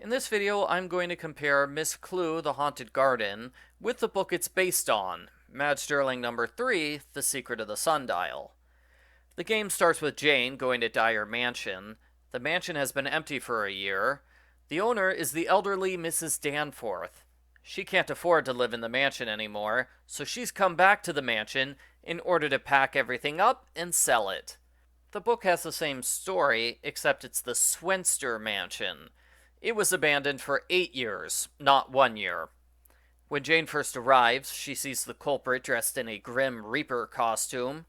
In this video, I'm going to compare Miss Clue, The Haunted Garden, with the book it's based on, Madge Sterling number 3, The Secret of the Sundial. The game starts with Jane going to Dyer Mansion. The mansion has been empty for a year. The owner is the elderly Mrs. Danforth. She can't afford to live in the mansion anymore, so she's come back to the mansion in order to pack everything up and sell it. The book has the same story, except it's the Swenster Mansion. It was abandoned for 8 years, not 1 year. When Jane first arrives, she sees the culprit dressed in a Grim Reaper costume.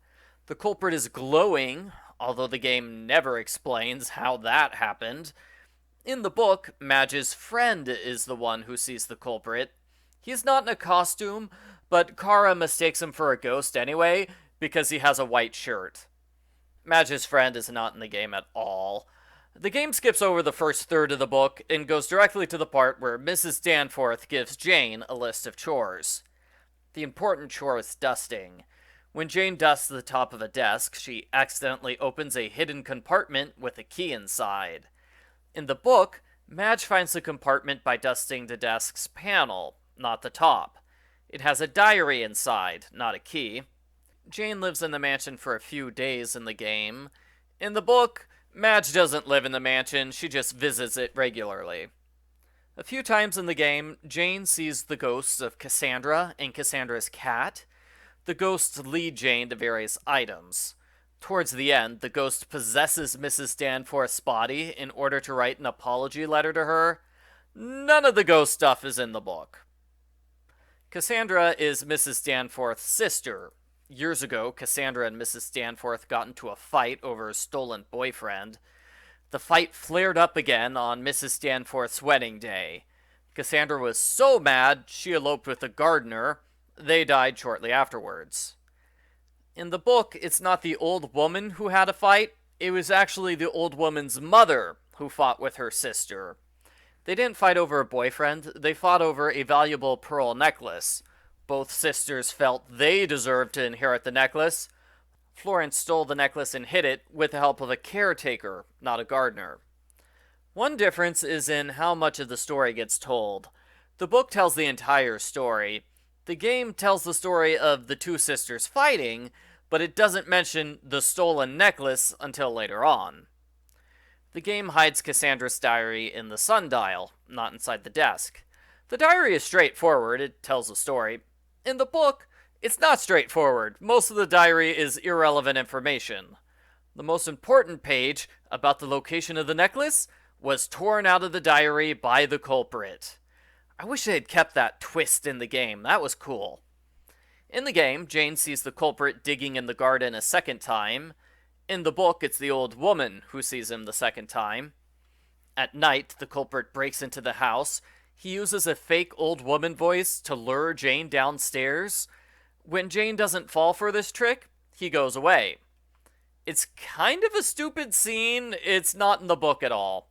The culprit is glowing, although the game never explains how that happened. In the book, Madge's friend is the one who sees the culprit. He's not in a costume, but Cara mistakes him for a ghost anyway, because he has a white shirt. Madge's friend is not in the game at all. The game skips over the first third of the book and goes directly to the part where Mrs. Danforth gives Jane a list of chores. The important chore is dusting. When Jane dusts the top of a desk, she accidentally opens a hidden compartment with a key inside. In the book, Madge finds the compartment by dusting the desk's panel, not the top. It has a diary inside, not a key. Jane lives in the mansion for a few days in the game. In the book, Madge doesn't live in the mansion, she just visits it regularly. A few times in the game, Jane sees the ghosts of Cassandra and Cassandra's cat. The ghosts lead Jane to various items. Towards the end, the ghost possesses Mrs. Danforth's body in order to write an apology letter to her. None of the ghost stuff is in the book. Cassandra is Mrs. Danforth's sister. Years ago, Cassandra and Mrs. Danforth got into a fight over a stolen boyfriend. The fight flared up again on Mrs. Danforth's wedding day. Cassandra was so mad, she eloped with the gardener. They died shortly afterwards. In the book, it's not the old woman who had a fight. It was actually the old woman's mother who fought with her sister. They didn't fight over a boyfriend, they fought over a valuable pearl necklace. Both sisters felt they deserved to inherit the necklace. Florence stole the necklace and hid it with the help of a caretaker, not a gardener. One difference is in how much of the story gets told. The book tells the entire story. The game tells the story of the two sisters fighting, but it doesn't mention the stolen necklace until later on. The game hides Cassandra's diary in the sundial, not inside the desk. The diary is straightforward, it tells a story. In the book, it's not straightforward. Most of the diary is irrelevant information. The most important page about the location of the necklace was torn out of the diary by the culprit. I wish they had kept that twist in the game. That was cool. In the game, Jane sees the culprit digging in the garden a second time. In the book, it's the old woman who sees him the second time. At night, the culprit breaks into the house. He uses a fake old woman voice to lure Jane downstairs. When Jane doesn't fall for this trick, he goes away. It's kind of a stupid scene. It's not in the book at all.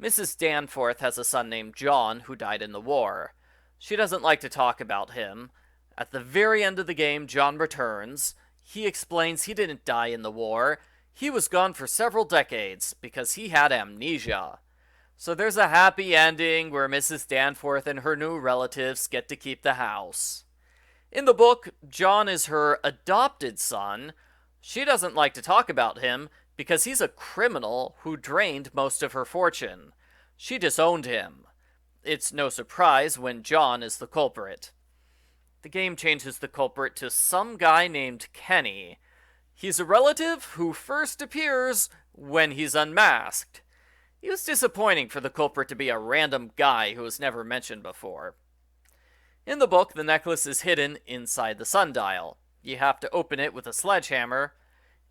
Mrs. Danforth has a son named John who died in the war. She doesn't like to talk about him. At the very end of the game, John returns. He explains he didn't die in the war. He was gone for several decades because he had amnesia. So there's a happy ending where Mrs. Danforth and her new relatives get to keep the house. In the book, John is her adopted son. She doesn't like to talk about him because he's a criminal who drained most of her fortune. She disowned him. It's no surprise when John is the culprit. The game changes the culprit to some guy named Kenny. He's a relative who first appears when he's unmasked. It was disappointing for the culprit to be a random guy who was never mentioned before. In the book, the necklace is hidden inside the sundial. You have to open it with a sledgehammer.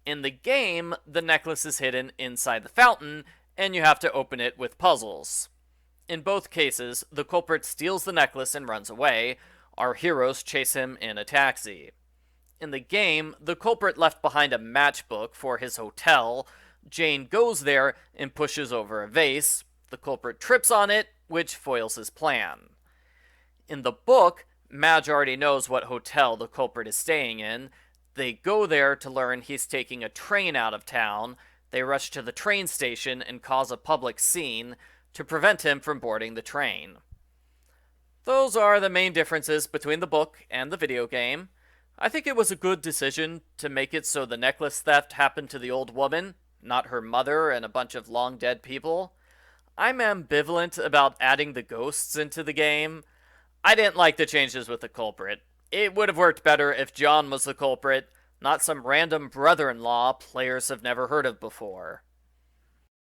In the game, the necklace is hidden inside the fountain, and you have to open it with puzzles. In both cases, the culprit steals the necklace and runs away. Our heroes chase him in a taxi. In the game, the culprit left behind a matchbook for his hotel. Jane goes there and pushes over a vase. The culprit trips on it, which foils his plan. In the book, Madge already knows what hotel the culprit is staying in. They go there to learn he's taking a train out of town. They rush to the train station and cause a public scene. to prevent him from boarding the train. Those are the main differences between the book and the video game. I think it was a good decision to make it so the necklace theft happened to the old woman, not her mother and a bunch of long dead people. I'm ambivalent about adding the ghosts into the game. I didn't like the changes with the culprit. It would have worked better if John was the culprit, not some random brother-in-law players have never heard of before.